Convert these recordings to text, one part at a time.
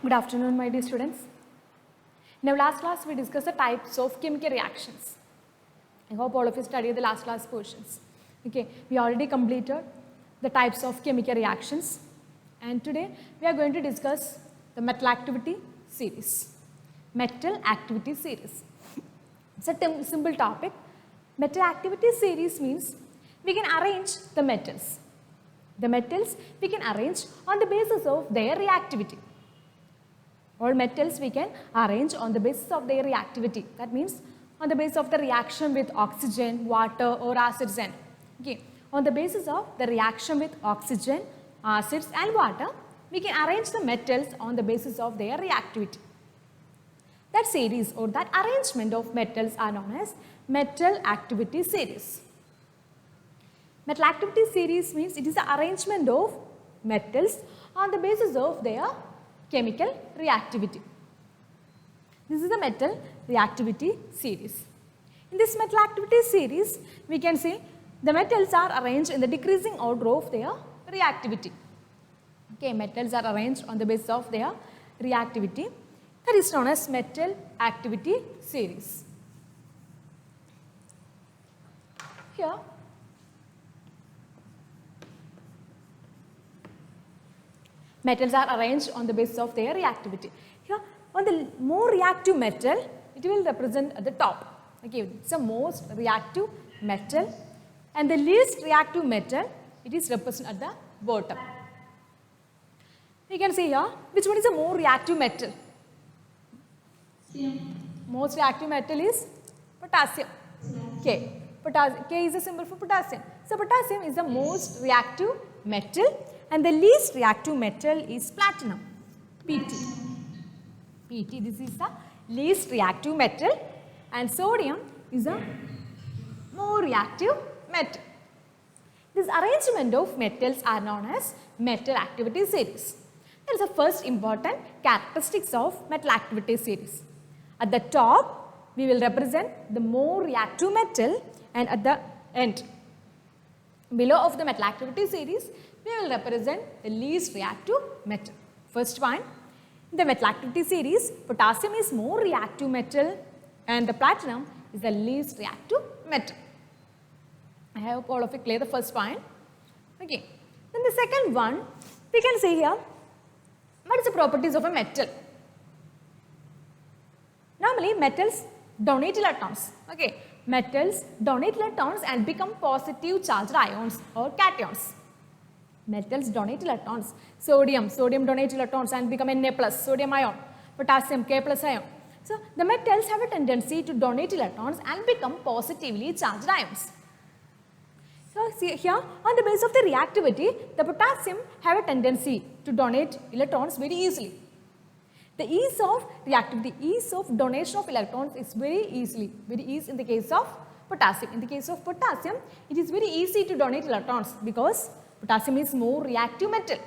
Good afternoon, my dear students. In our last class, we discussed the types of chemical reactions. I hope all of you studied the last class portions. Okay, we already completed the types of chemical reactions, and today we are going to discuss the metal activity series. Metal activity series. It's a simple topic. Metal activity series means we can arrange the metals. The metals we can arrange on the basis of their reactivity. All metals we can arrange on the basis of their reactivity. That means on the basis of the reaction with oxygen, water or acids and. Okay. On the basis of the reaction with oxygen, acids and water, we can arrange the metals on the basis of their reactivity. That series or that arrangement of metals are known as metal activity series. Metal activity series means it is the arrangement of metals on the basis of their chemical reactivity. This is the metal reactivity series. In this metal activity series, we can say the metals are arranged in the decreasing order of their reactivity. Okay, metals are arranged on the basis of their reactivity. That is known as metal activity series. Here, metals are arranged on the basis of their reactivity. Here, on the more reactive metal, it will represent at the top. Okay, it's the most reactive metal, and the least reactive metal, it is represented at the bottom. We can see here, which one is the more reactive metal? Most reactive metal is potassium. K. K is a symbol for potassium. So, potassium is the most reactive metal, and the least reactive metal is platinum, Pt. Pt, this is the least reactive metal, and sodium is a more reactive metal. This arrangement of metals are known as metal activity series. That is the first important characteristics of metal activity series. At the top, we will represent the more reactive metal, and at the end, below of the metal activity series, we will represent the least reactive metal. First one, in the metal activity series, potassium is more reactive metal and the platinum is the least reactive metal. I hope all of you clear the first point. Okay. Then the second one, we can say here, what is the properties of a metal? Normally, metals donate electrons. Okay. Metals donate electrons and become positive charged ions or cations. Metals donate electrons. Sodium donates electrons and become Na plus, sodium ion. Potassium, K plus ion. So, the metals have a tendency to donate electrons and become positively charged ions. So, see here on the basis of the reactivity, the potassium have a tendency to donate electrons very easily. The ease of reactivity, ease of donation of electrons is very easy in the case of potassium. In the case of potassium, it is very easy to donate electrons because potassium is more reactive metal.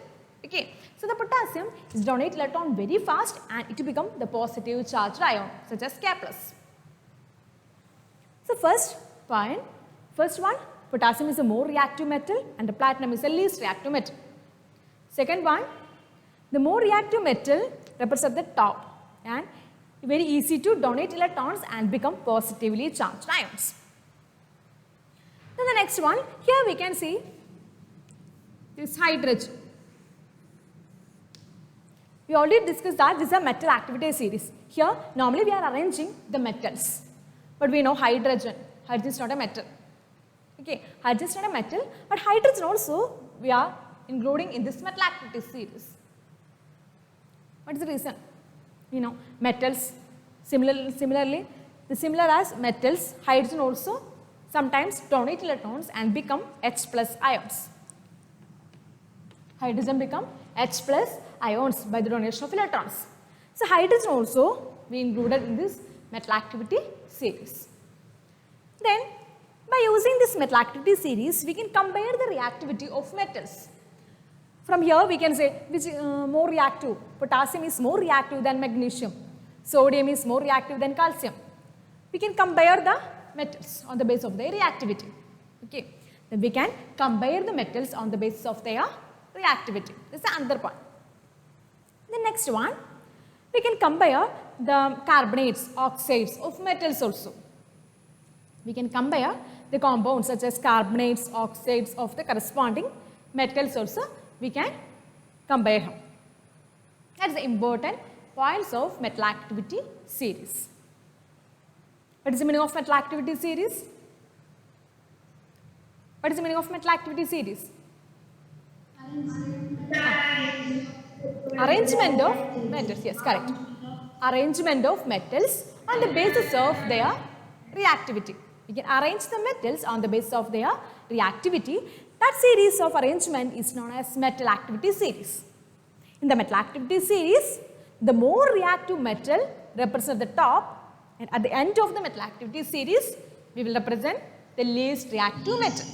Okay. So, the potassium is donate electron very fast and it will become the positive charged ion such as K plus. So, first one, potassium is a more reactive metal and the platinum is the least reactive metal. Second one, the more reactive metal represents at the top and very easy to donate electrons and become positively charged ions. Then the next one, here we can see this hydrogen. We already discussed that this is a metal activity series. Here, normally we are arranging the metals, but we know hydrogen is not a metal. Okay, hydrogen is not a metal, but hydrogen also we are including in this metal activity series. What is the reason? You know, metals, similarly, similar as metals, hydrogen also sometimes donate electrons and become H plus ions. Hydrogen become H plus ions by the donation of electrons. So, hydrogen also we included in this metal activity series. Then, by using this metal activity series, we can compare the reactivity of metals. From here, we can say which more reactive. Potassium is more reactive than magnesium. Sodium is more reactive than calcium. We can compare the metals on the basis of their reactivity. Okay. Then we can compare the metals on the basis of their reactivity. This is another point. The next one, We can compare the carbonates, oxides of metals also. We can compare the compounds such as carbonates, oxides of the corresponding metals also. We can compare them. That is the important points of metal activity series. What is the meaning of metal activity series? What is the meaning of metal activity series? Arrangement of metals, yes, correct. Arrangement of metals on the basis of their reactivity. We can arrange the metals on the basis of their reactivity. That series of arrangement is known as metal activity series. In the metal activity series, the more reactive metal represents the top, and at the end of the metal activity series, we will represent the least reactive metal.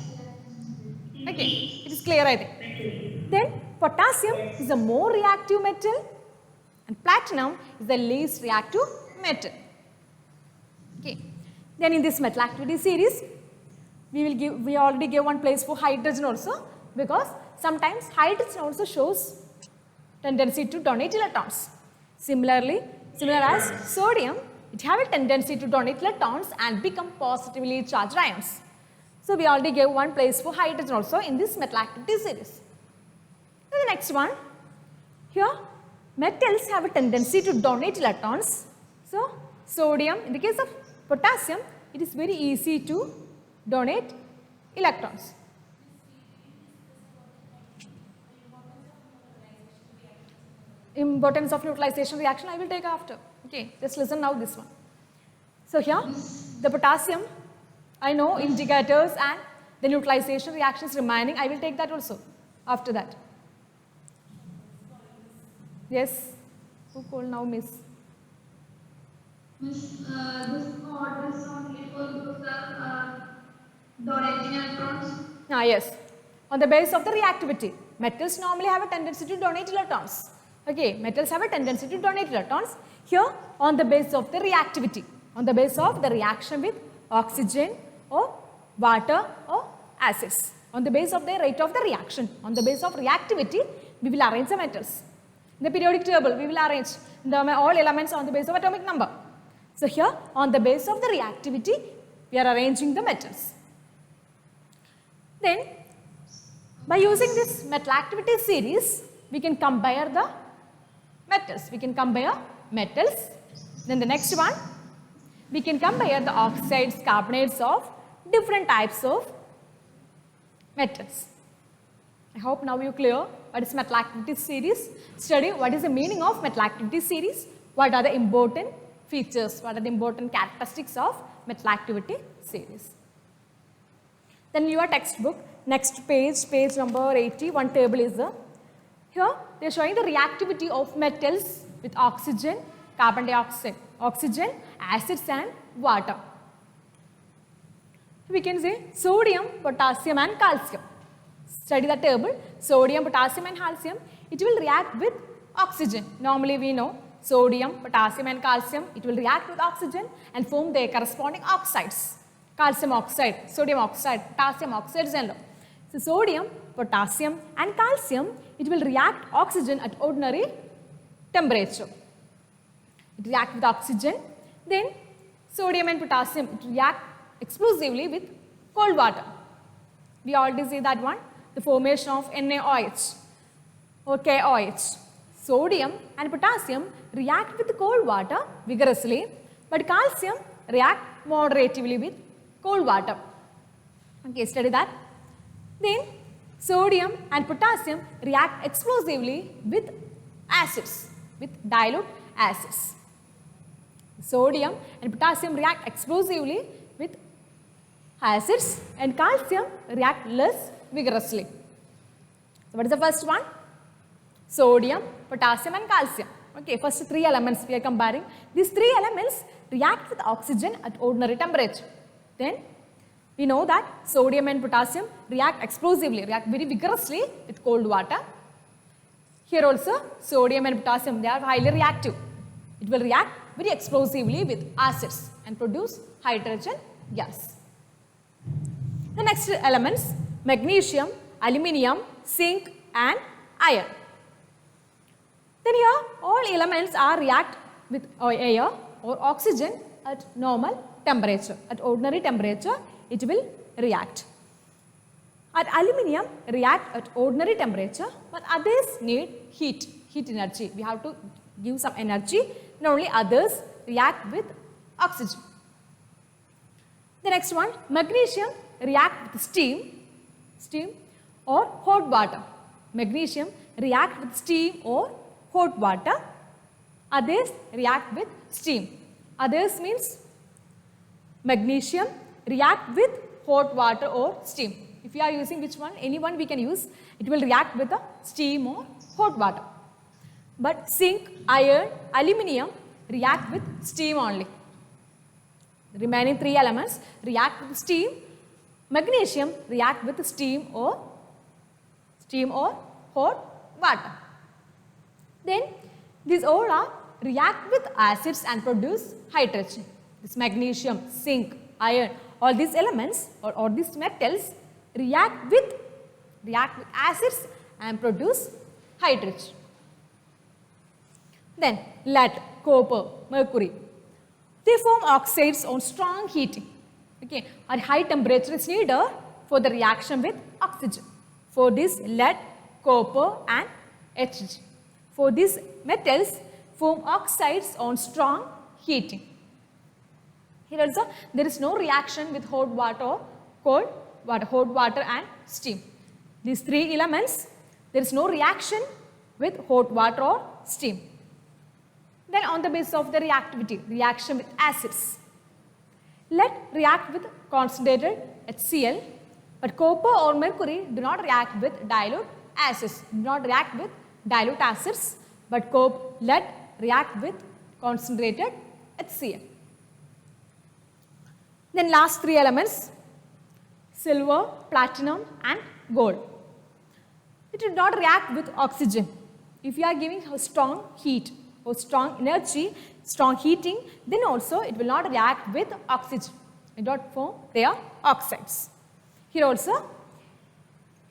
Okay, it is clear, I think. Then potassium is a more reactive metal and platinum is the least reactive metal. Okay. Then in this metal activity series, we already gave one place for hydrogen also, because sometimes hydrogen also shows tendency to donate electrons. Similar as sodium, it have a tendency to donate electrons and become positively charged ions. So we already gave one place for hydrogen also in this metal activity series. Then the next one, here metals have a tendency to donate electrons. So sodium, in the case of potassium, it is very easy to donate electrons. Importance of neutralization reaction I will take after. Okay, just listen now this one. So here the potassium, I know indicators and the neutralization reactions remaining, I will take that also after that. Yes, who called now, Miss? Miss, this order is only for the donating electrons. Yes, on the basis of the reactivity. Metals normally have a tendency to donate electrons. Okay, metals have a tendency to donate electrons. Here, on the basis of the reactivity, on the basis of the reaction with oxygen or water or acids. On the basis of the rate of the reaction, on the basis of reactivity, we will arrange the metals. In the periodic table, we will arrange all elements on the basis of atomic number. So here, on the basis of the reactivity, we are arranging the metals. Then, by using this metal activity series, we can compare the metals. We can compare metals. Then the next one, we can compare the oxides, carbonates of different types of metals. I hope now you clear what is metal activity series. Study what is the meaning of metal activity series, what are the important features, what are the important characteristics of metal activity series. Then your textbook, next page, page number 80, one table is there. Here they are showing the reactivity of metals with oxygen, carbon dioxide, oxygen, acids and water. We can say sodium, potassium and calcium. Study the table, sodium, potassium and calcium, it will react with oxygen. Normally we know sodium, potassium and calcium, it will react with oxygen and form their corresponding oxides. Calcium oxide, sodium oxide, potassium oxides and all. So sodium, potassium and calcium, it will react oxygen at ordinary temperature. It reacts with oxygen. Then sodium and potassium, it react explosively with cold water. We already see that one, the formation of NaOH or KOH. Sodium and potassium react with cold water vigorously, but calcium react moderatively with cold water. Okay, study that. Then sodium and potassium react explosively with acids, with dilute acids. Sodium and potassium react explosively with acids and calcium react less vigorously. So what is the first one? Sodium, potassium and calcium. Okay, first three elements we are comparing. These three elements react with oxygen at ordinary temperature. Then we know that sodium and potassium react explosively, react very vigorously with cold water. Here also sodium and potassium, they are highly reactive. It will react very explosively with acids and produce hydrogen gas. The next elements, magnesium, aluminium, zinc and iron. Then here all elements are react with air or oxygen at normal temperature. At ordinary temperature it will react. At aluminium react at ordinary temperature, but others need heat energy. We have to give some energy, and only others react with oxygen. The next one, magnesium react with steam or hot water. Magnesium react with steam or hot water. Others react with steam. Others means magnesium react with hot water or steam. If you are using which one, any one we can use. It will react with the steam or hot water. But zinc, iron, aluminium react with steam only. The remaining three elements react with steam. Magnesium react with steam or hot water. Then these all are react with acids and produce hydrogen. This magnesium, zinc, iron, all these elements or these metals react with acids and produce hydrogen. Then lead, copper, mercury, they form oxides on strong heating. Okay, at high temperature is needed for the reaction with oxygen. For this lead, copper and Hg. For these metals form oxides on strong heating. Here also there is no reaction with hot water or cold water, hot water and steam. These three elements, there is no reaction with hot water or steam. Then on the basis of the reactivity, reaction with acids. Lead react with concentrated HCl, but copper or mercury do not react with dilute acids, but lead react with concentrated HCl. Then last three elements, silver, platinum and gold. It will not react with oxygen. If you are giving a strong heat or strong energy, strong heating, then also it will not react with oxygen. It will not form their oxides. Here also,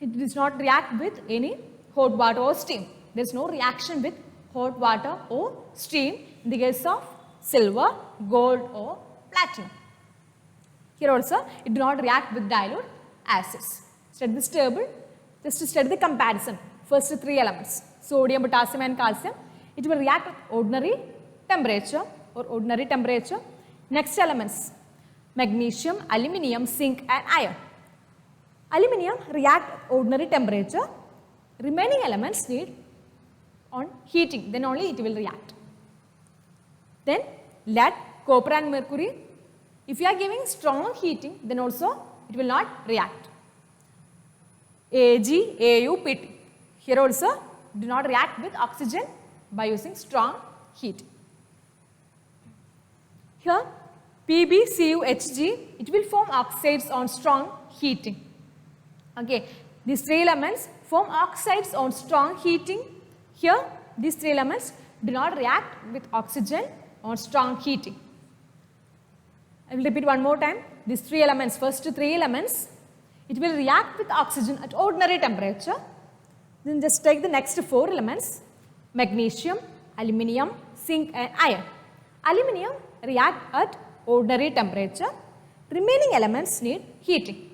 it does not react with any hot water or steam. There is no reaction with hot water or steam in the case of silver, gold or platinum. Here also, it does not react with dilute acids. Study this table just to study the comparison. First three elements, sodium, potassium and calcium. It will react with ordinary temperature. Next elements, magnesium, aluminium, zinc and iron. Aluminium react at ordinary temperature. Remaining elements need on heating, then only it will react. Then lead, copper and mercury. If you are giving strong heating, then also it will not react. Ag, Au, Pt. Here also do not react with oxygen by using strong heat. Here Pb, Cu, Hg, it will form oxides on strong heating. Okay, these three elements form oxides on strong heating. Here these three elements do not react with oxygen on strong heating. I will repeat one more time. These three elements, first three elements, it will react with oxygen at ordinary temperature. Then just take the next four elements, magnesium, aluminium, zinc and iron. Aluminium react at ordinary temperature. Remaining elements need heating.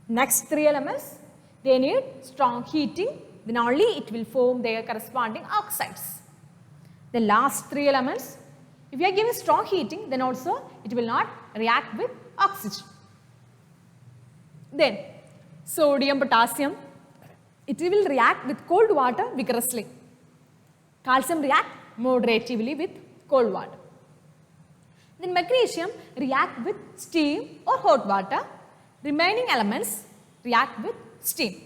Next three elements, they need strong heating, then only it will form their corresponding oxides. The last three elements, if you are giving strong heating, then also it will not react with oxygen. Then sodium, potassium, it will react with cold water vigorously. Calcium react moderatively with cold water. Then magnesium react with steam or hot water. Remaining elements react with steam.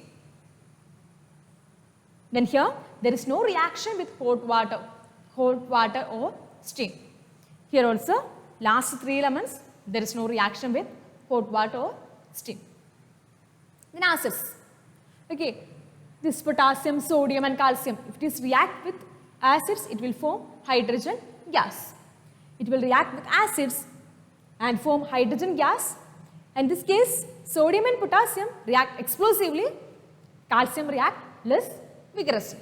Then here there is no reaction with hot water or steam. Here also last three elements there is no reaction with hot water or steam. Then acids. Okay, this potassium, sodium and calcium, if it is react with acids, it will form hydrogen gas. It will react with acids and form hydrogen gas. In this case, sodium and potassium react explosively, calcium react less vigorously.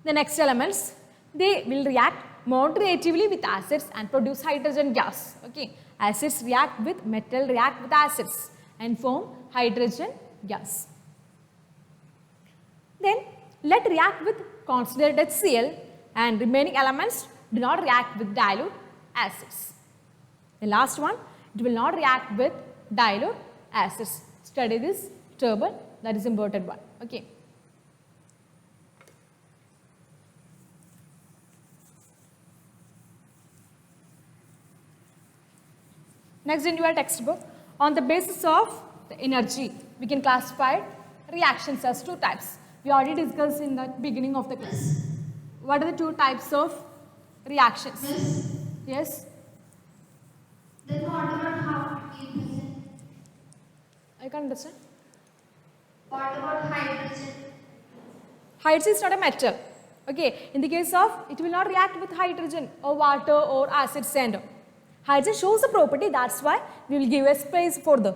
The next elements, they will react moderatively with acids and produce hydrogen gas. Okay, acids react with metal, react with acids and form hydrogen gas. Then lead react with concentrated HCl and remaining elements do not react with dilute acids. The last one, it will not react with dilute acids. Study this table, that is important one. Okay. Next in your textbook, on the basis of the energy, we can classify reactions as two types. We already discussed in the beginning of the class. What are the two types of reactions? Miss, Yes? then what about hydrogen? I can't understand. What about hydrogen? Hydrogen is not a metal. Okay, in the case of, it will not react with hydrogen or water or acid sand. Hydrogen shows the property, that's why we will give a space for the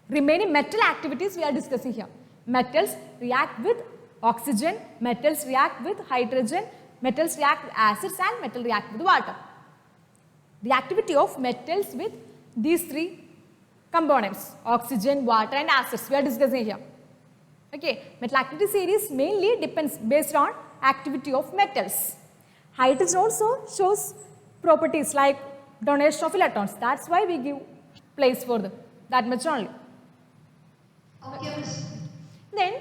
remaining metal activities we are discussing here. Metals react with oxygen, metals react with hydrogen, metals react with acids and metal react with water. The activity of metals with these three components, oxygen, water and acids, we are discussing here. Okay, metal activity series mainly depends based on activity of metals. Hydrogen also shows properties like donation of electrons. That's why we give place for them, that much only. Okay, miss. Then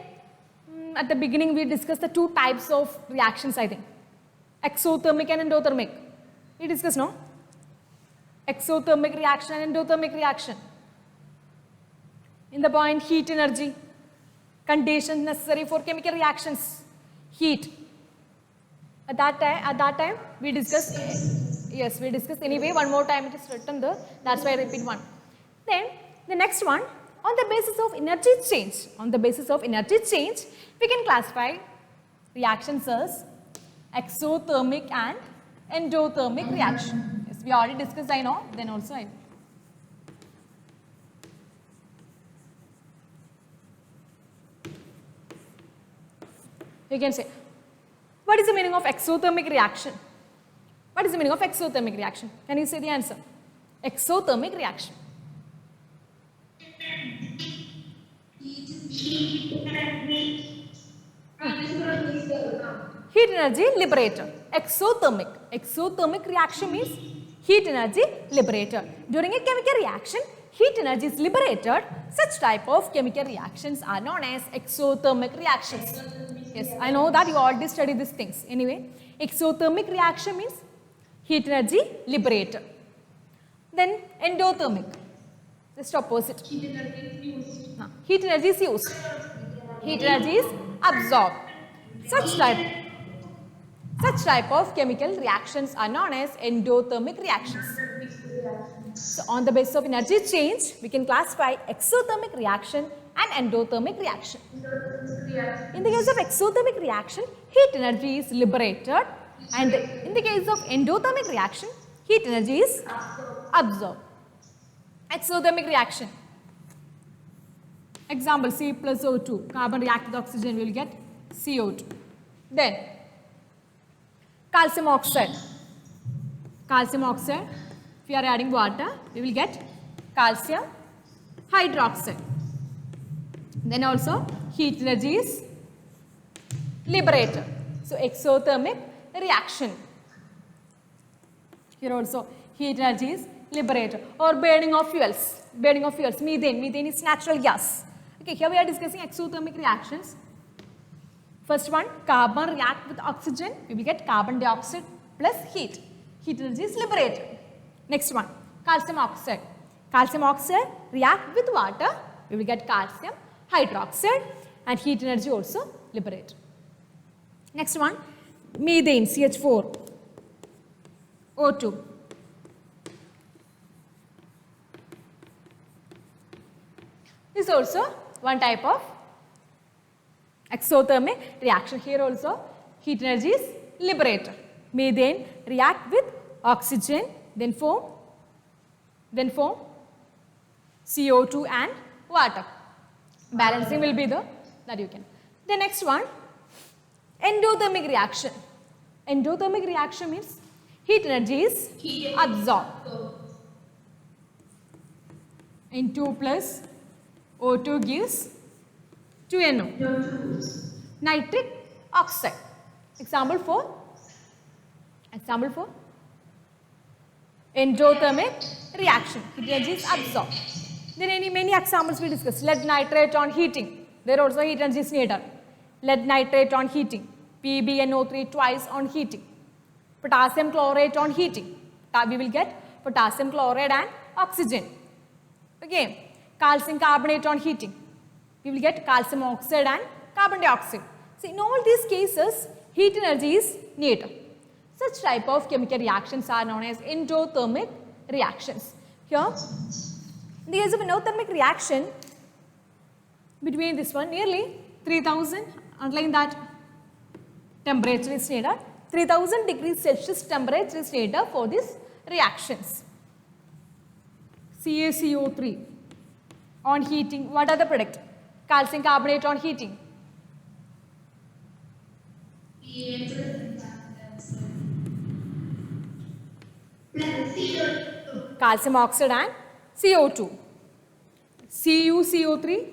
at the beginning we discussed the two types of reactions, I think. Exothermic and endothermic. We discussed, no? Exothermic reaction and endothermic reaction. In the point heat energy, conditions necessary for chemical reactions, heat. At that time we discussed, yes, we discussed anyway, one more time it is written there, that's why I repeat one. Then the next one, on the basis of energy change, we can classify reactions as exothermic and endothermic reaction. Yes, we already discussed, I know, then also I know. You can say, what is the meaning of exothermic reaction? What is the meaning of exothermic reaction? Can you say the answer? Exothermic reaction. Heat energy liberator. Exothermic reaction means heat energy liberator. During a chemical reaction, heat energy is liberated. Such type of chemical reactions are known as exothermic reactions. Yes, I know that you already studied these things. Anyway, exothermic reaction means heat energy liberated. Then endothermic, just opposite. Heat energy is used. Heat energy is absorbed. Such type of chemical reactions are known as endothermic reactions. So on the basis of energy change, we can classify exothermic reaction and endothermic reaction. In the case of exothermic reaction, heat energy is liberated, and in the case of endothermic reaction, heat energy is absorbed. Exothermic reaction. Example, C plus O2, carbon react with oxygen, we will get CO2. Then, calcium oxide. Calcium oxide, if we are adding water, we will get calcium hydroxide. Then also, heat energy is liberated. So, exothermic reaction. Here also, heat energy is liberated. Or burning of fuels. Methane. Methane is natural gas. Okay, here we are discussing exothermic reactions. First one, carbon react with oxygen. We will get carbon dioxide plus heat. Heat energy is liberated. Next one, calcium oxide. Calcium oxide react with water. We will get calcium hydroxide, and heat energy also liberated. Next one, methane, CH4, O2. This is also one type of exothermic reaction. Here also heat energy is liberated. Methane react with oxygen, then form CO2 and water. Balancing will be the that you can. The next one, Endothermic reaction. Endothermic reaction means heat energy is absorbed. N2 plus O2 gives 2NO. Nitric oxide. Example 4. Endothermic reaction. Heat energy is absorbed. Then many examples we discussed. Lead nitrate on heating. There also heat energy is needed. Lead nitrate on heating. PbNO3 twice on heating. Potassium chlorate on heating. We will get potassium chloride and oxygen. Okay. Calcium carbonate on heating. We will get calcium oxide and carbon dioxide. So in all these cases, heat energy is needed. Such type of chemical reactions are known as endothermic reactions. Here, in the case of endothermic reaction, between this one, nearly 3000, underline that temperature is needed. 3000 degrees Celsius temperature is needed for these reactions. CaCO3 on heating, what are the product? Calcium carbonate on heating. Calcium oxide and CO2. CuCO3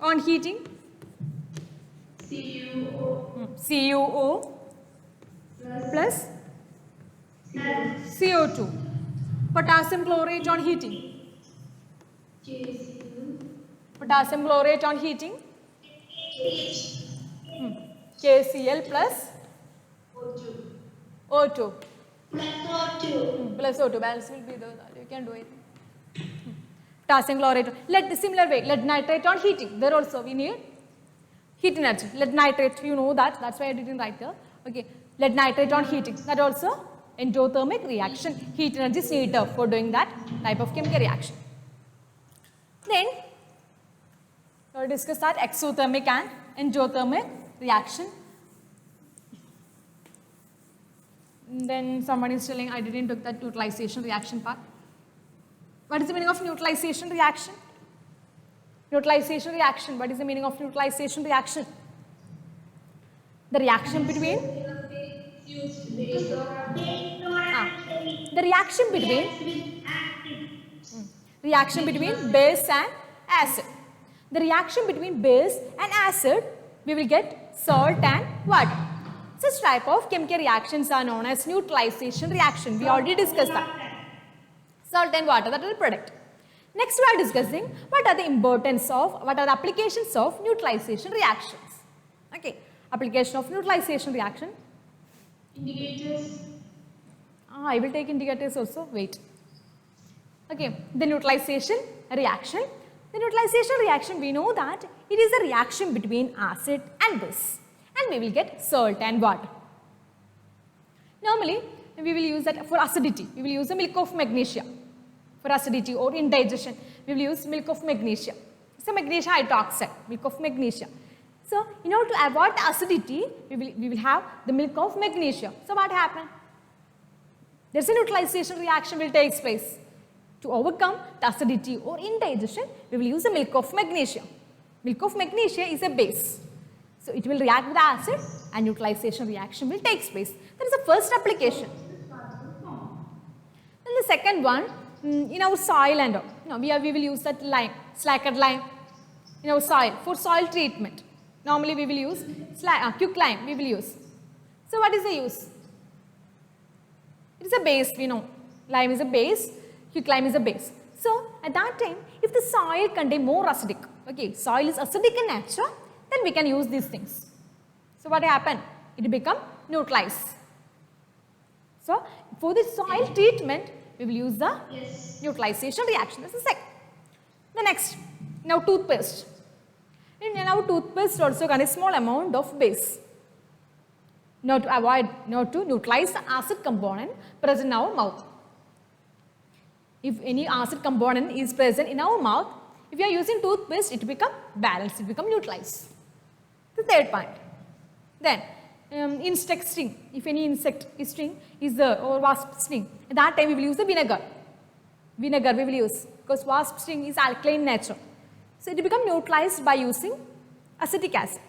on heating. CuO plus CO2. Potassium chlorate on heating. Potassium chlorate on heating. KCl plus O2. Plus O2. Balance will be there. You can do it. Potassium chlorate. Similar way. Lead nitrate on heating. There also we need heat energy. Lead nitrate, you know that. That's why I didn't write there. Okay. Lead nitrate on heating. That also endothermic reaction. Heat energy is needed for doing that type of chemical reaction. Then we will discuss that exothermic and endothermic reaction. Then someone is telling I didn't took that neutralization reaction part. What is the meaning of neutralization reaction? Neutralization reaction. What is the meaning of neutralization reaction? The reaction between reaction between base and acid. The reaction between base and acid, we will get salt and water. Such type of chemical reactions are known as neutralization reaction. We already discussed that. Salt and water, that is the product. Next we are discussing what are the applications of neutralization reactions. Okay, application of neutralization reaction. Indicators. I will take indicators also, wait. Okay, the neutralization reaction. The neutralization reaction, we know that it is a reaction between acid and base, and we will get salt and water. Normally, we will use that for acidity. We will use the milk of magnesia. For acidity or indigestion, we will use milk of magnesia. It's a magnesia hydroxide, milk of magnesia. So, in order to avoid the acidity, we will have the milk of magnesia. So, what happened? There is a neutralization reaction will take place. To overcome the acidity or indigestion, we will use the milk of magnesia. Milk of magnesia is a base. So, it will react with the acid and neutralization reaction will take place. That is the first application. Then the second one, in our soil and all, we will use that lime, slackered lime in our soil for soil treatment. Normally we will use quicklime we will use. So what is the use? It is a base, we know. Lime is a base, quicklime is a base. So at that time, if the soil contain more acidic, okay, soil is acidic in nature, then we can use these things. So what happened? It become neutralized. So for the soil treatment, we will use the neutralization reaction. This is second. The next, now toothpaste. In our toothpaste also contains small amount of base. Now to neutralize the acid component present in our mouth. If any acid component is present in our mouth, if you are using toothpaste, it become balanced, it become neutralized. The third point. Then insect sting. If any insect sting is there or wasp sting, at that time we will use the vinegar. Vinegar we will use because wasp sting is alkaline nature. So it become neutralized by using acetic acid.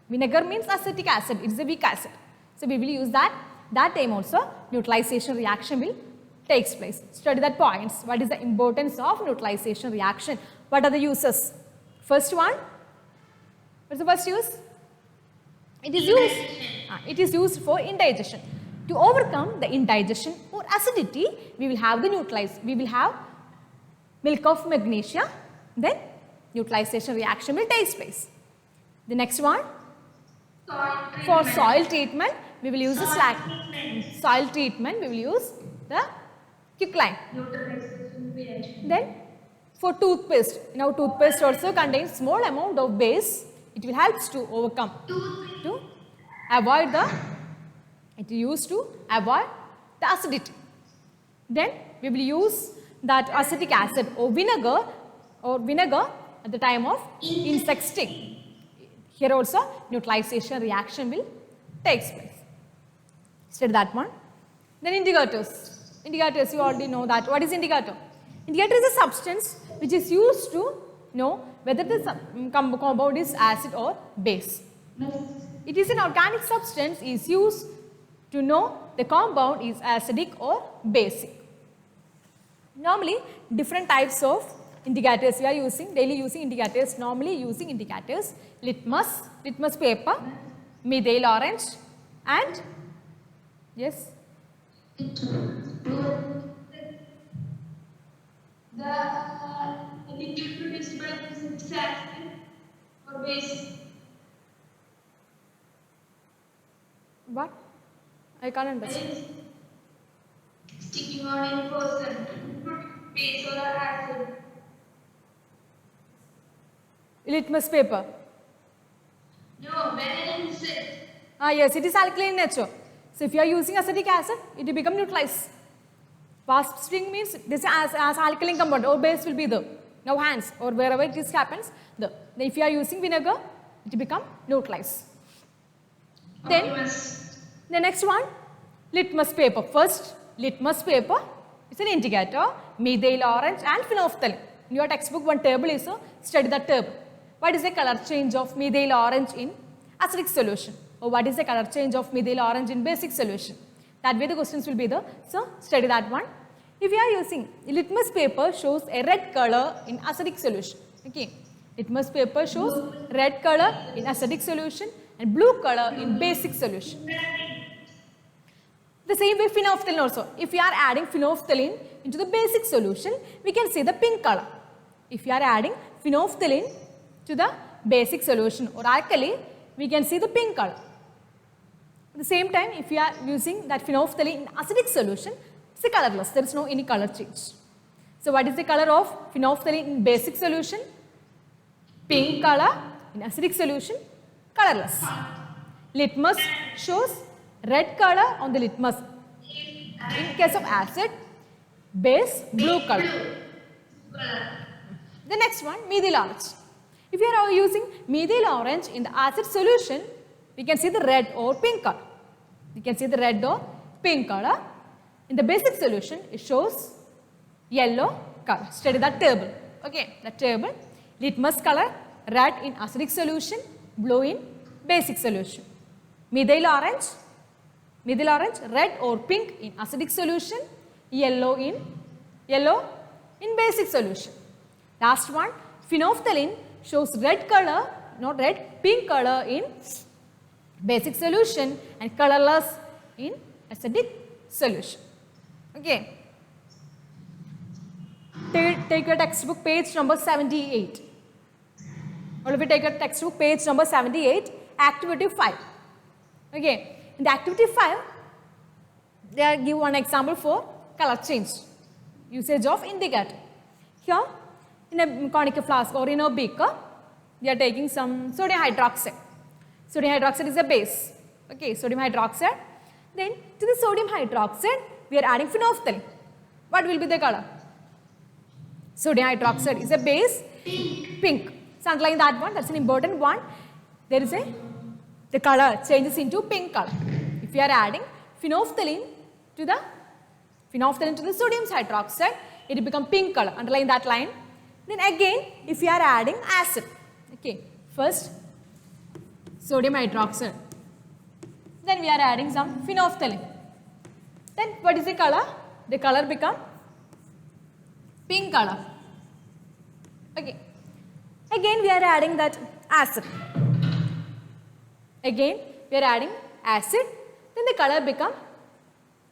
Vinegar means acetic acid. It is a weak acid. So we will use that. That time also neutralization reaction will takes place. Study that points. What is the importance of neutralization reaction? What are the uses? First one. What's the first use? It is used for indigestion. To overcome the indigestion or acidity, we will have milk of magnesia, then neutralization reaction will take place. The next one, for soil treatment, we will use the soil treatment, we will use the quicklime. Then for toothpaste, now toothpaste also contains small amount of base. It will help to overcome, to avoid the, it is used to avoid the acidity. Then we will use that acetic acid or vinegar at the time of insect sting. Here also neutralization reaction will take place. Study that one. Then indicators. Indicators, you already know that. What is indicator? Indicator is a substance which is used to know whether the compound is acid or base. It is an organic substance is used to know the compound is acidic or basic. Normally, different types of indicators we are using, daily using indicators, normally using indicators, litmus paper, methyl orange and, yes? The liquid produced by this acid or base. What? I can't understand. Sticking on in person, base or acid. Litmus paper. No, when it is set. Yes, it is alkaline nature. So if you are using acetic acid, it will become neutralized. Fast sting means this as alkaline compound or base will be there. Now hands or wherever it is happens, there. Then if you are using vinegar, it will become neutralized. Then the next one, litmus paper. First, litmus paper is an indicator, methyl orange and phenolphthalein. In your textbook, one table is study that table. What is the color change of methyl orange in acidic solution? Or what is the color change of methyl orange in basic solution? That way the questions will be there. So, study that one. If you are using litmus paper shows a red color in acidic solution. Okay. Litmus paper shows red color in acidic solution and blue color in basic solution. The same way phenolphthalein also. If you are adding phenolphthalein into the basic solution, we can see the pink color. If you are adding phenolphthalein to the basic solution or alkali, we can see the pink color. At the same time, if you are using that phenolphthalein in acidic solution, it's colorless. There is no any color change. So what is the color of phenolphthalein in basic solution? Pink color. In acidic solution, colorless. Litmus shows red color on the litmus. In case of acid, base blue color. The next one, methyl orange. If you are using methyl orange in the acid solution, we can see the red or pink color. We can see the red or pink color. In the basic solution, it shows yellow color. Study that table. Okay, that table. Litmus color, red in acidic solution, blue in basic solution. Methyl orange, red or pink in acidic solution, yellow in basic solution. Last one, phenolphthalein shows red color, not red, pink color in basic solution and colorless in acidic solution. Okay. Take your textbook page number 78. All of you take your textbook page number 78, activity 5. Okay. In the activity 5, they give one example for color change, usage of indicator. Here, in a conical flask or in a beaker, they are taking some sodium hydroxide. Sodium hydroxide is a base. Okay, sodium hydroxide. Then to the sodium hydroxide, we are adding phenolphthalein. What will be the color? Sodium hydroxide is a base, pink. So underline that one, that's an important one. There is the color changes into pink color. If you are adding phenolphthalein to the sodium hydroxide, it will become pink color. Underline that line. Then again, if you are adding acid, okay, first sodium hydroxide. Then we are adding some phenolphthalein. Then what is the color? The color become pink color. Okay. Again we are adding that acid. Again we are adding acid. Then the color become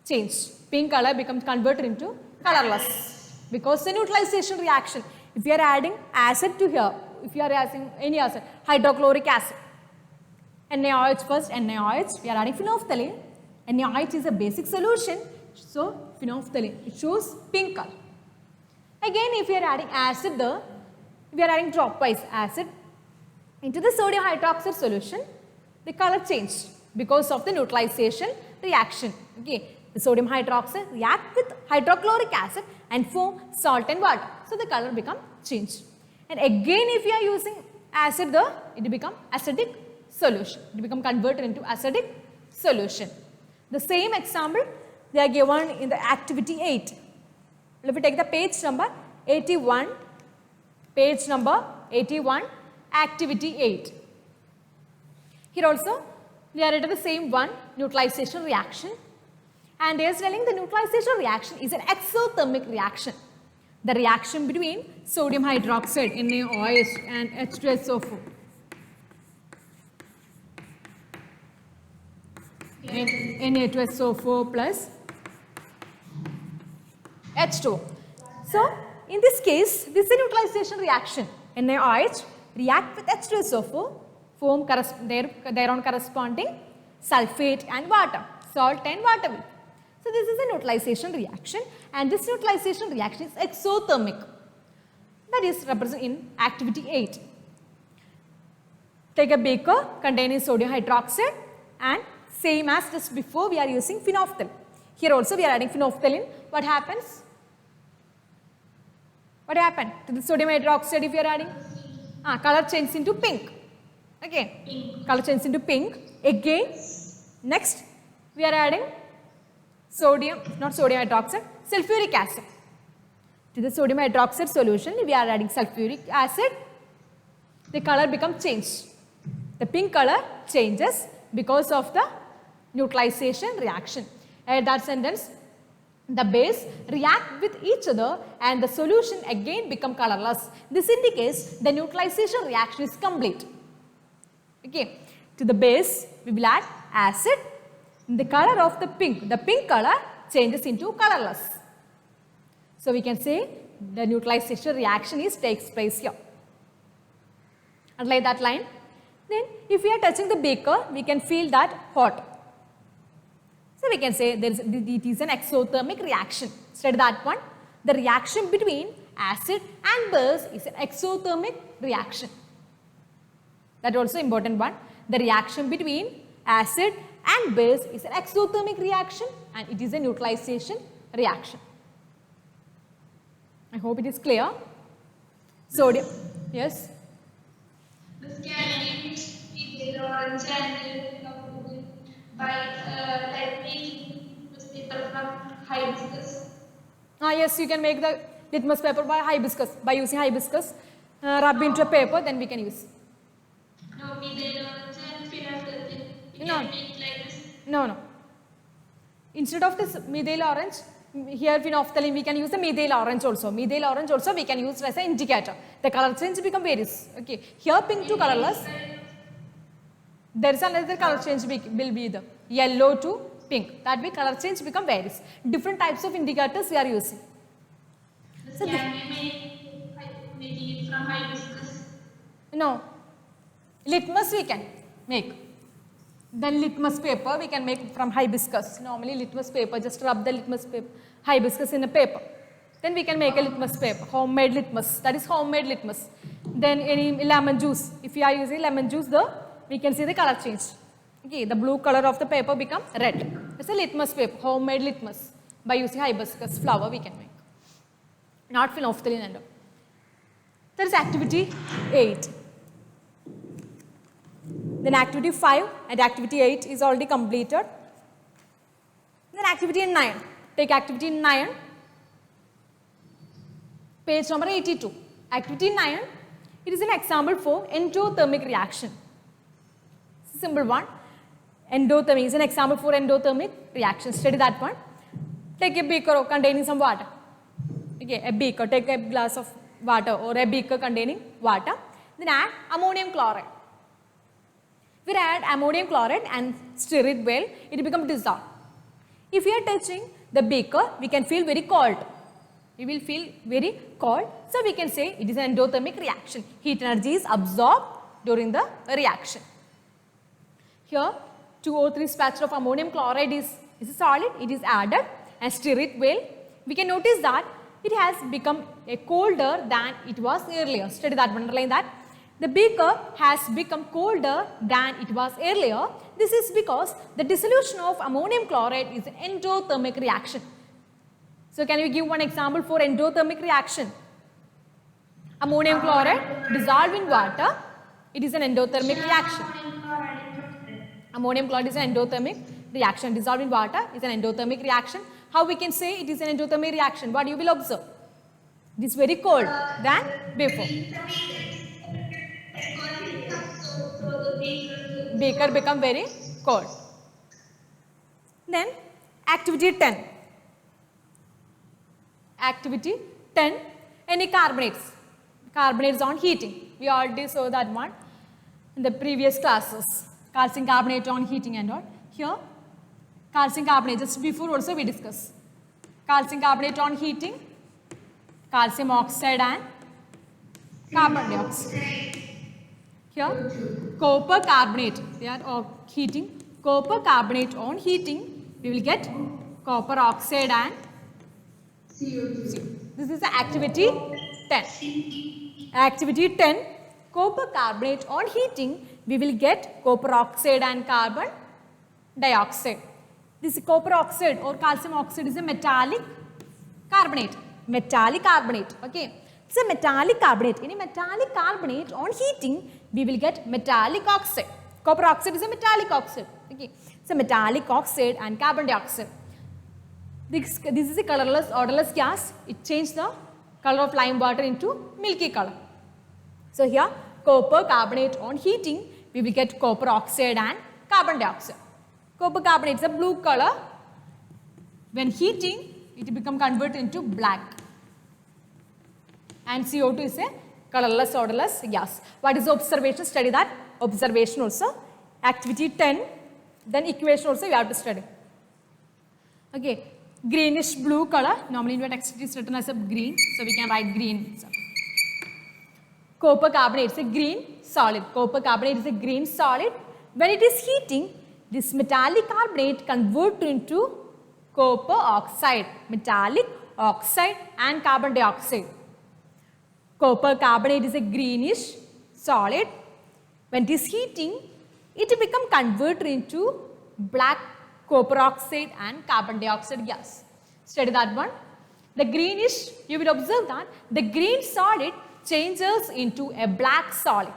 changed. Pink color becomes converted into colorless because the neutralization reaction. If you are adding acid to here, if you are adding any acid, hydrochloric acid, NaOH first, NaOH, we are adding phenolphthalein. NaOH is a basic solution, so phenolphthalein, it shows pink color. Again, if we are adding acid there, we are adding dropwise acid into the sodium hydroxide solution, the color changed because of the neutralization reaction. Okay, the sodium hydroxide react with hydrochloric acid and form salt and water. So the color become changed. And again, if you are using acid there, it become acidic solution. It become converted into acidic solution. The same example they are given in the activity 8. If we take the page number 81, page number 81, activity 8. Here also we are at the same one, neutralization reaction, and they are telling the neutralization reaction is an exothermic reaction. The reaction between sodium hydroxide NaOH and H2SO4. Na2SO4 plus H2O. So, in this case, this is a neutralization reaction. NaOH react with H2SO4, form their own corresponding sulfate and water, salt and water vapor. So, this is a neutralization reaction, and this neutralization reaction is exothermic. That is represented in activity 8. Take a beaker containing sodium hydroxide, and same as just before we are using phenolphthalein. Here also we are adding phenolphthalein. What happens? What happened to the sodium hydroxide if you are adding? Color changes into pink. Okay, pink. Color changes into pink. Again, next we are adding sodium, not sodium hydroxide, sulfuric acid. To the sodium hydroxide solution, we are adding sulfuric acid. The color becomes changed. The pink color changes because of the neutralization reaction. At that sentence, the base react with each other and the solution again become colorless. This indicates the neutralization reaction is complete. Okay, to the base we will add acid. The color of the pink color changes into colorless. So we can say the neutralization reaction takes place here. Underline that line. Then if we are touching the beaker, we can feel that hot. So we can say it is an exothermic reaction. Study that one. The reaction between acid and base is an exothermic reaction. That also important one. The reaction between acid and base is an exothermic reaction, and it is a neutralization reaction. I hope it is clear. Sodium. Yes. The scanning is orange and by making newspaper from hibiscus. Yes, you can make the litmus paper by hibiscus, by using hibiscus. Rub into a paper, then we can use. No, methyl orange and phenolphthalein. You No. can make like this. No. Instead of this methyl orange, here phenolphthalein, we can use the methyl orange also. Methyl orange also we can use as an indicator. The color change become varies. Okay. Here pink to colorless. There is another color change will be the yellow to pink. That way color change become varies. Different types of indicators we are using. So can we make it from hibiscus? No. Litmus we can make. Then litmus paper we can make from hibiscus. Normally litmus paper, just rub the litmus paper, hibiscus in a paper. Then we can make a litmus paper, homemade litmus. That is homemade litmus. Then any lemon juice. If you are using lemon juice there, we can see the color change. Okay, the blue color of the paper become red. It's a litmus paper, homemade litmus. By using hibiscus flower we can make. Not phenolphthalein and all. That is activity 8. Then activity 5 and activity 8 is already completed. Then activity 9. Take activity 9, page number 82. Activity 9, it is an example for endothermic reaction. Simple one. Endothermic is an example for endothermic reaction. Study that one. Take a beaker containing some water. Okay, a beaker, take a glass of water or a beaker containing water. Then add ammonium chloride. If we add ammonium chloride and stir it well, it becomes dissolved. If we are touching the beaker, we can feel very cold. We will feel very cold. So we can say it is an endothermic reaction. Heat energy is absorbed during the reaction. Here, 2 or 3 spatula of ammonium chloride is a solid. It is added and stir it well. We can notice that it has become colder than it was earlier. Study that, underline that. The beaker has become colder than it was earlier. This is because the dissolution of ammonium chloride is an endothermic reaction. So can you give one example for endothermic reaction? Ammonium chloride dissolved in water. It is an endothermic reaction. Ammonium chloride is an endothermic reaction. Dissolved in water is an endothermic reaction. How we can say it is an endothermic reaction? What you will observe? It is very cold than before. Beaker become very cold. Then activity 10. Activity 10. Any carbonates? Carbonates on heating. We already saw that one in the previous classes. Calcium carbonate on heating and all. Here, calcium carbonate, just before also we discussed. Calcium carbonate on heating, calcium oxide and carbon dioxide. Here, copper carbonate, they are heating. Copper carbonate on heating, we will get copper oxide and CO2. This is the activity 10. Activity 10, copper carbonate on heating, we will get copper oxide and carbon dioxide. This copper oxide or calcium oxide is a metallic carbonate. Metallic carbonate. Okay. It's a metallic carbonate. In a metallic carbonate on heating, we will get metallic oxide. Copper oxide is a metallic oxide. Okay. It's a metallic oxide and carbon dioxide. This is a colorless, odorless gas. It changes the color of lime water into milky color. So here, copper carbonate on heating, we will get copper oxide and carbon dioxide. Copper carbonate is a blue color. When heating, it becomes converted into black. And CO2 is a colorless, odorless gas. What is the observation? Study that. Observation also. Activity 10. Then equation also you have to study. Okay. Greenish blue color. Normally in your text it is written as a green. So we can write green. Copper carbonate is a green solid. Copper carbonate is a green solid. When it is heating, this metallic carbonate converts into copper oxide. Metallic oxide and carbon dioxide. Copper carbonate is a greenish solid. When it is heating, it becomes converted into black copper oxide and carbon dioxide gas. Study that one. The greenish, you will observe that the green solid changes into a black solid.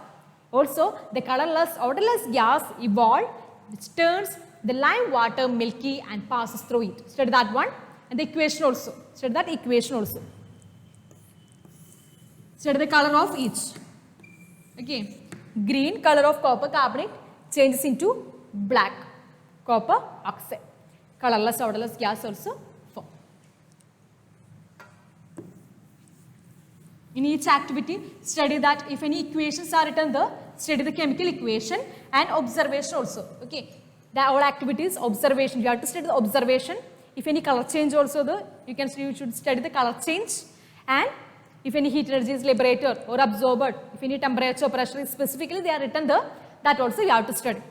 Also, the colorless, odorless gas evolved, which turns the lime water milky and passes through it. Study that one. And the equation also. Study that equation also. Study the color of each. Okay. Green color of copper carbonate changes into black copper oxide. Colorless, odorless gas also form. In each activity, study that if any equations are written there, study the chemical equation and observation also. Okay. The all activities, observation. You have to study the observation. If any color change also there, you should study the color change. And if any heat energy is liberated or absorbed, if any temperature, pressure is specifically they are written there, that also you have to study.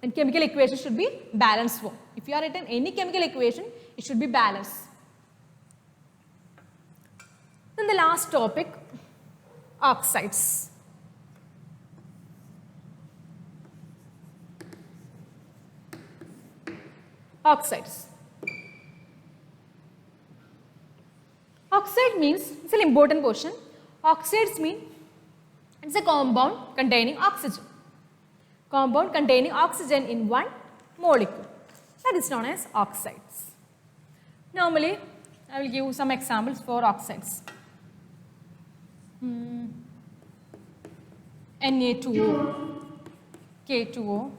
And chemical equation should be balanced form. If you are written any chemical equation, it should be balanced. Then the last topic, oxides. Oxides. Oxide means, it's an important portion. Oxides mean it's a compound containing oxygen. Compound containing oxygen in one molecule. That is known as oxides. Normally, I will give some examples for oxides. Na2O, K2O,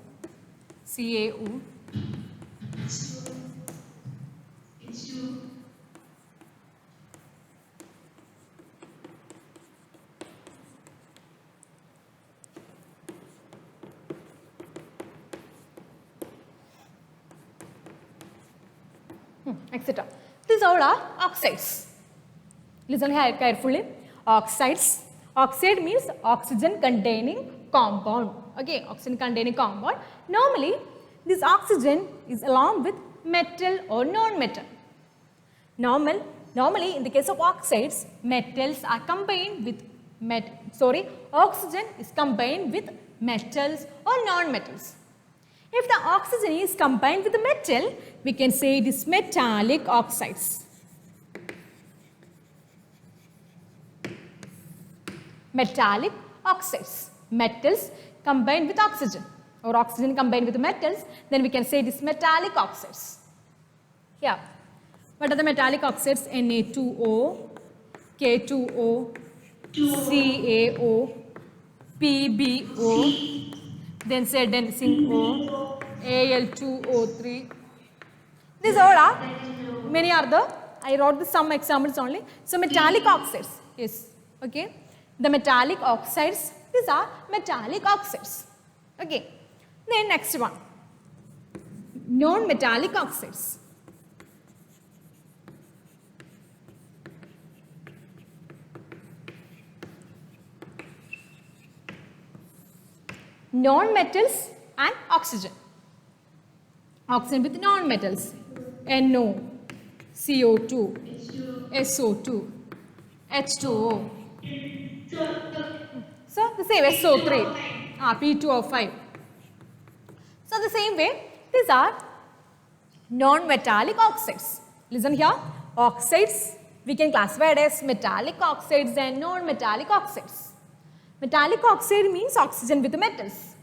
CaO. H2. Etc. These all are oxides. Listen here carefully. Oxides. Oxide means oxygen containing compound. Okay, oxygen containing compound. Normally, this oxygen is along with metal or non-metal. Normally, in the case of oxides, metals are combined with oxygen is combined with metals or non-metals. If the oxygen is combined with the metal, we can say it is metallic oxides. Metallic oxides. Metals combined with oxygen or oxygen combined with metals, then we can say it is metallic oxides. Yeah. What are the metallic oxides? Na2O, K2O, CaO, PbO, then say adenosine O, Al2O3. These all are, many are the, I wrote some examples only. So metallic oxides, yes, okay. The metallic oxides, these are metallic oxides, okay. Then next one, non-metallic oxides. Non-metals and oxygen. Oxygen with non-metals. NO, CO2, SO2, H2O. So the same SO3, P2O5. So the same way, these are non-metallic oxides. Listen here, oxides we can classify it as metallic oxides and non-metallic oxides. Metallic oxide means oxygen with metals.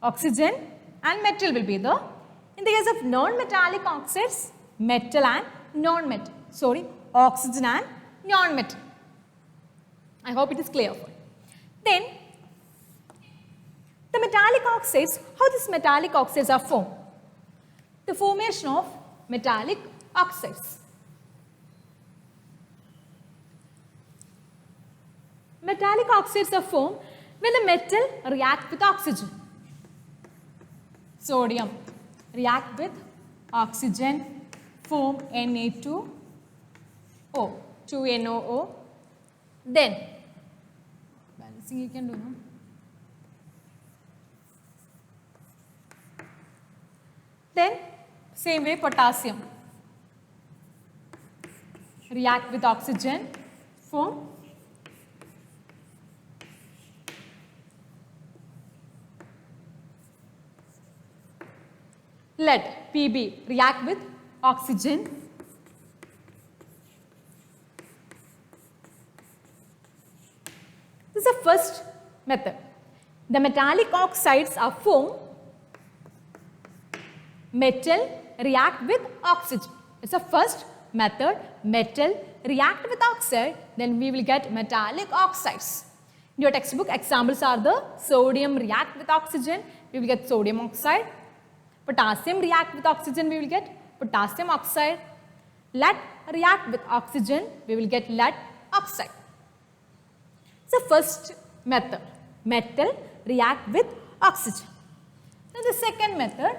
Oxygen and metal will be the. In the case of non-metallic oxides, metal and non-metal. Oxygen and non-metal. I hope it is clear. Then, the metallic oxides, how these metallic oxides are formed? The formation of metallic oxides. Metallic oxides are formed when the metal reacts with oxygen. Sodium react with oxygen, form Na2O, 2NOO. Then, balancing you can do, no? Then, same way potassium react with oxygen, form lead, Pb, react with oxygen, this is the first method. The metallic oxides are formed, metal react with oxygen. It's the first method, metal react with oxide, then we will get metallic oxides. In your textbook, examples are the sodium react with oxygen, we will get sodium oxide. Potassium react with oxygen, we will get potassium oxide. Lead react with oxygen, we will get lead oxide. So first method, metal react with oxygen. Now the second method,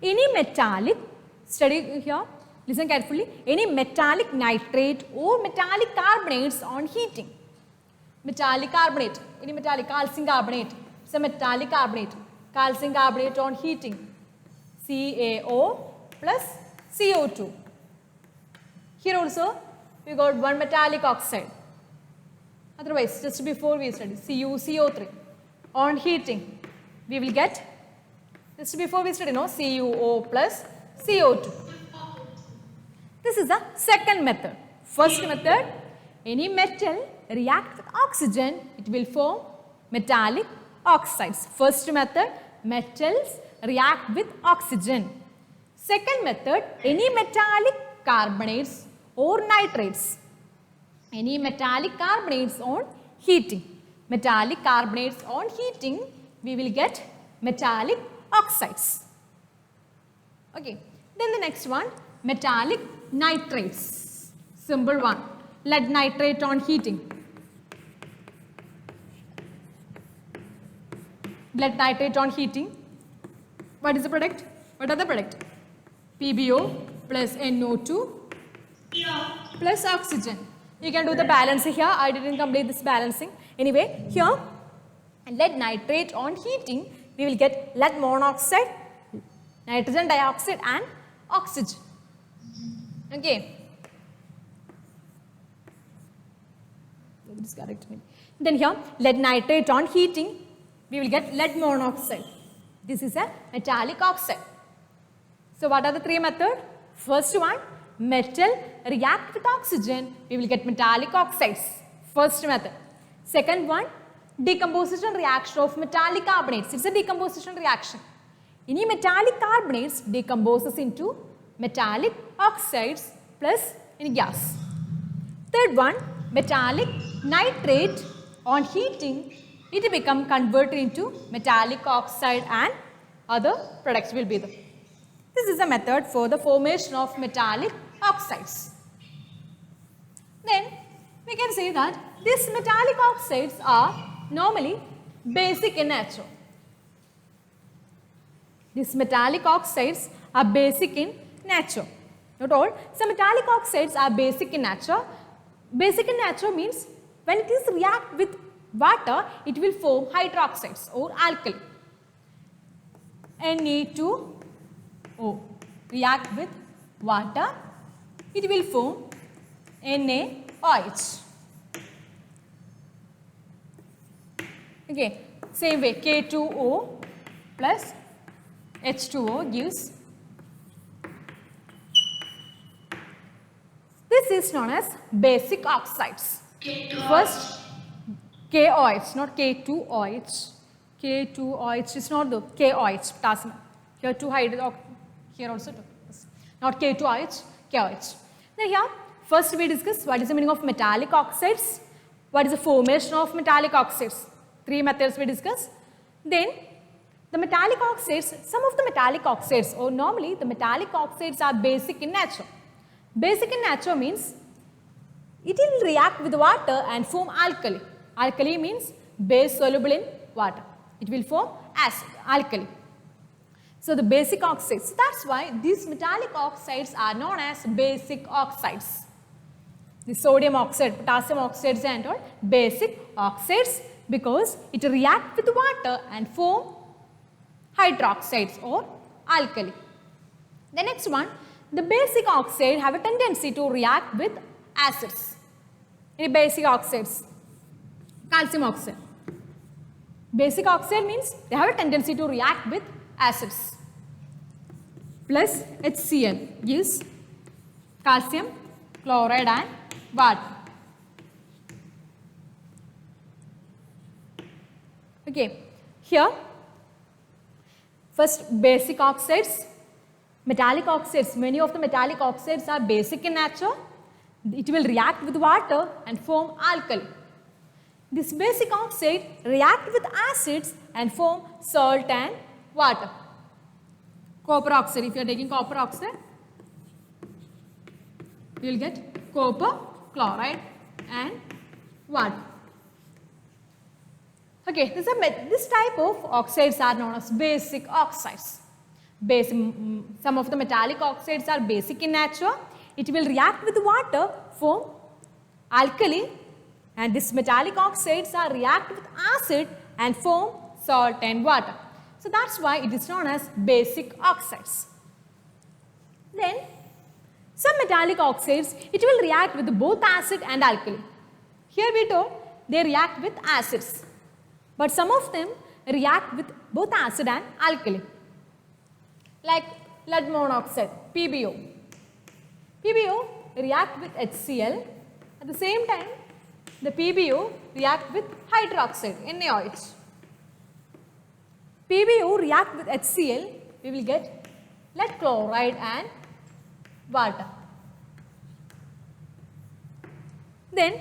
any metallic, study here, listen carefully, any metallic nitrate or metallic carbonates on heating. Metallic carbonate, any metallic calcium carbonate, it's a metallic carbonate. Calcium carbonate on heating, CaO plus CO2. Here also we got one metallic oxide. Otherwise, just before we studied CuCO3 on heating, we will get, just before we studied, no, CuO plus CO2. This is the second method. First method, any metal react with oxygen, it will form metallic oxides. First method, metals react with oxygen. Second method, any metallic carbonates or nitrates. Any metallic carbonates on heating. Metallic carbonates on heating, we will get metallic oxides. Okay. Then the next one, metallic nitrates. Simple one. Lead nitrate on heating. Lead nitrate on heating. What is the product? What are the product? PbO plus NO2 plus oxygen. You can do the balance here. I didn't complete this balancing. Anyway, here lead nitrate on heating, we will get lead monoxide, nitrogen dioxide and oxygen. Okay. This is correct. Then here lead nitrate on heating, we will get lead monoxide. This is a metallic oxide. So what are the three methods? First one, metal react with oxygen, we will get metallic oxides. First method. Second one, decomposition reaction of metallic carbonates. It's a decomposition reaction. Any metallic carbonates decomposes into metallic oxides plus any gas. Third one, metallic nitrate on heating, it become converted into metallic oxide and other products will be there. This is a method for the formation of metallic oxides. Then we can say that these metallic oxides are normally basic in nature. These metallic oxides are basic in nature. Not all. Some metallic oxides are basic in nature. Basic in nature means when it is react with water, it will form hydroxides or alkali. Na2O react with water, it will form NaOH. Okay, same way K2O plus H2O gives. This is known as basic oxides. First KOH, not K2OH. K2OH is not the KOH, potassium. Here 2 hydrogen, here also 2. Not K2OH, KOH. Then here, first we discuss what is the meaning of metallic oxides, what is the formation of metallic oxides. 3 methods we discuss. Then the metallic oxides, some of the metallic oxides, or normally the metallic oxides are basic in nature. Basic in nature means it will react with water and form alkali. Alkali means base soluble in water. It will form acid, alkali. So the basic oxides, that's why these metallic oxides are known as basic oxides. The sodium oxide, potassium oxides and all basic oxides because it reacts with water and form hydroxides or alkali. The next one, the basic oxide have a tendency to react with acids. Any basic oxides? Calcium oxide. Basic oxide means they have a tendency to react with acids. Plus HCl gives calcium chloride and water. Okay, here first basic oxides, metallic oxides, many of the metallic oxides are basic in nature. It will react with water and form alkali. This basic oxide react with acids and form salt and water. Copper oxide, if you are taking copper oxide, you will get copper, chloride and water. Okay, this type of oxides are known as basic oxides. Some of the metallic oxides are basic in nature. It will react with water, form alkali, and these metallic oxides are react with acid and form salt and water. So that's why it is known as basic oxides. Then some metallic oxides, it will react with both acid and alkali. Here we told they react with acids, but some of them react with both acid and alkali. Like lead monoxide, PbO. PbO react with HCl. At the same time, the PbO react with hydroxide, NaOH. PbO react with HCl, we will get lead chloride and water. Then,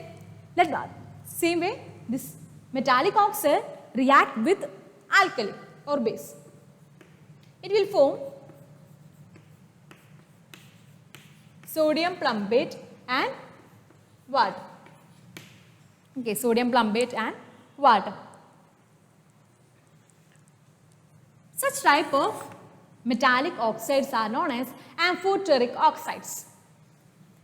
same way, this metallic oxide react with alkali. or base. It will form sodium plumbate and water. Okay, sodium plumbate and water. Such type of metallic oxides are known as amphoteric oxides.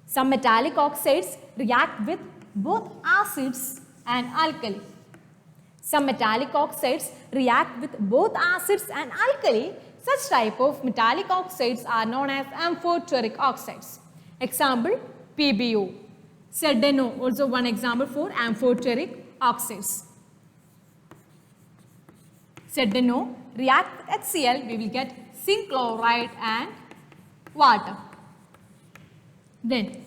Some metallic oxides react with both acids and alkali. Some metallic oxides react with both acids and alkali. Such type of metallic oxides are known as amphoteric oxides. Example, PbO. ZnO, also one example for amphoteric oxides. ZnO react with HCl, we will get zinc chloride and water. Then,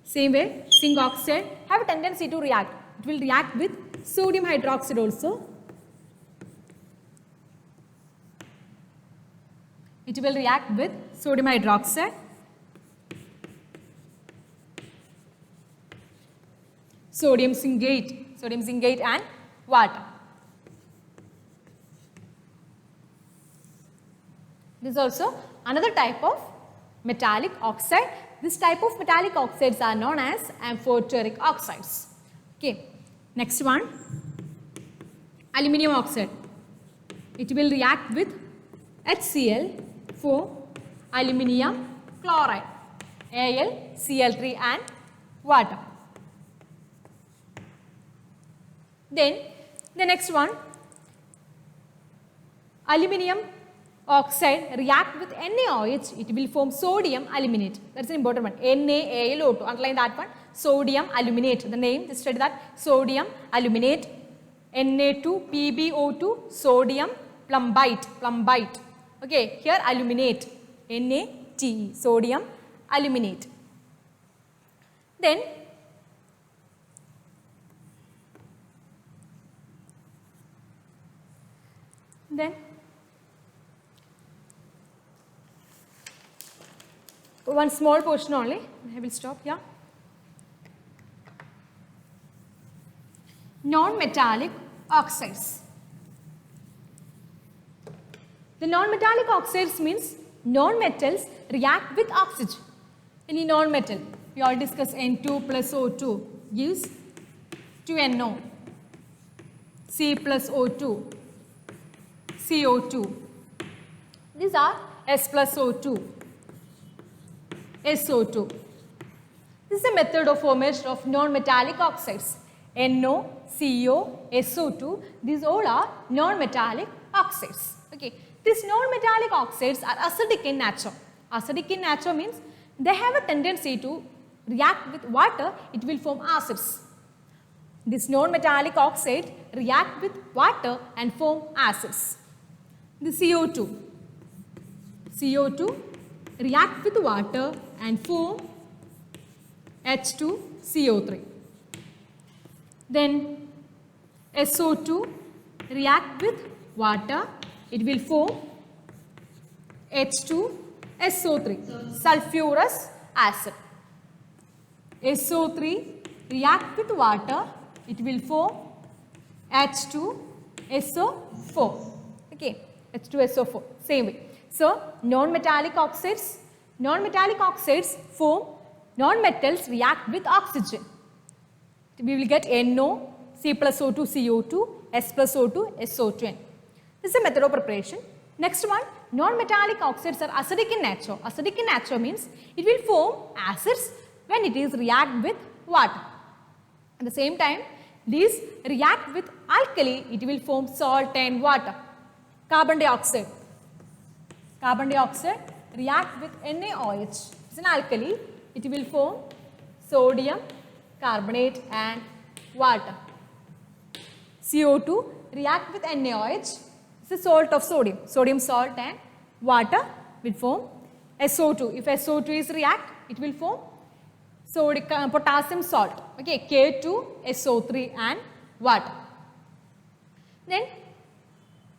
same way, zinc oxide have a tendency to react. It will react with sodium hydroxide also. It will react with sodium hydroxide, sodium zincate and water. This is also another type of metallic oxide. This type of metallic oxides are known as amphoteric oxides. Okay. Next one, aluminium oxide. It will react with HCl for aluminium chloride, AlCl3 and water. Then the next one, aluminium oxide react with NaOH, it will form sodium aluminate. That's an important one. NaAlO2. Underline that one. Sodium aluminate. The name, just study that. Sodium aluminate. Na2PbO2, sodium plumbite. Okay, here aluminate. NaTe, sodium aluminate. Then one small portion only, I will stop here. Non-metallic oxides. The non-metallic oxides means non-metals react with oxygen. Any non-metal, we all discuss N2 plus O2 gives 2NO, C plus O2, CO2. These are S plus O2, SO2. This is a method of formation of non-metallic oxides. NO, CO, SO2, these all are non-metallic oxides. Okay. These non-metallic oxides are acidic in nature. Acidic in nature means they have a tendency to react with water, it will form acids. This non-metallic oxide react with water and form acids. The CO2 react with water and form H2CO3. Then SO2 react with water, it will form H2SO3, sulfurous acid. SO3 react with water, it will form H2SO4. Okay, H2SO4, same way. So, non-metallic oxides form non-metals react with oxygen. We will get NO, C plus O2, CO2, S plus O2, SO2N. This is a method of preparation. Next one, non-metallic oxides are acidic in nature. Acidic in nature means it will form acids when it is react with water. At the same time, these react with alkali, it will form salt and water. Carbon dioxide react with NaOH. It's an alkali, it will form sodium carbonate and water. CO2 react with NaOH. It's a salt of sodium. Sodium salt and water will form SO2. If SO2 is react, it will form potassium salt. Okay, K2SO3 and water. Then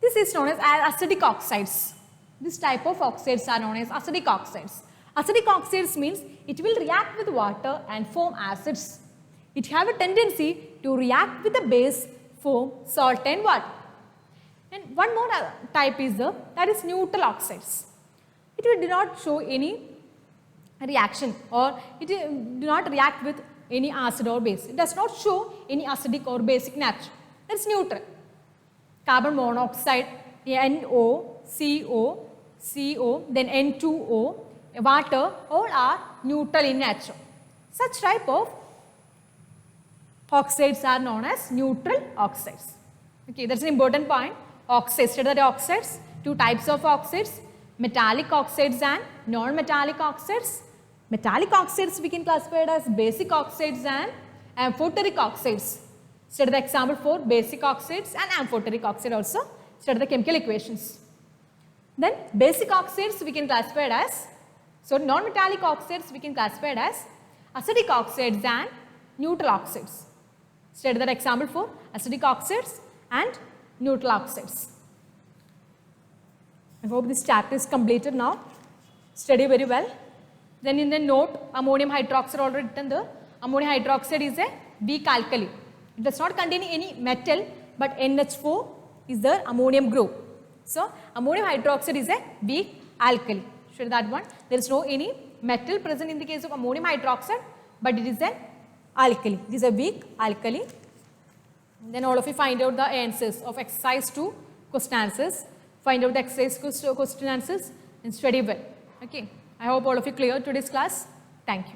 this is known as acidic oxides. This type of oxides are known as acidic oxides. Acidic oxides means it will react with water and form acids. It have a tendency to react with a base, form salt and water. And one more type is that is neutral oxides. It will do not show any reaction, or it do not react with any acid or base. It does not show any acidic or basic nature. That is neutral. Carbon monoxide, NO, CO, CO, then N2O, water, all are neutral in nature. Such type of oxides are known as neutral oxides. Okay, that's an important point. Oxides, study the oxides, two types of oxides, metallic oxides and non-metallic oxides. Metallic oxides we can classify it as basic oxides and amphoteric oxides. Study the example for basic oxides and amphoteric oxide also. Study the chemical equations. Then basic oxides we can classify it as, so non-metallic oxides we can classify it as acidic oxides and neutral oxides. Study that example for acidic oxides and neutral oxides. I hope this chapter is completed now. Study very well. Then in the note, ammonium hydroxide already written there. Ammonium hydroxide is a weak alkali. It does not contain any metal, but NH4 is the ammonium group. So ammonium hydroxide is a weak alkali. Show that one. There is no any metal present in the case of ammonium hydroxide, but it is an alkali. It is a weak alkali. Then all of you find out the answers of exercise 2 question answers. Find out the exercise question answers and study well. Okay. I hope all of you cleared today's class. Thank you.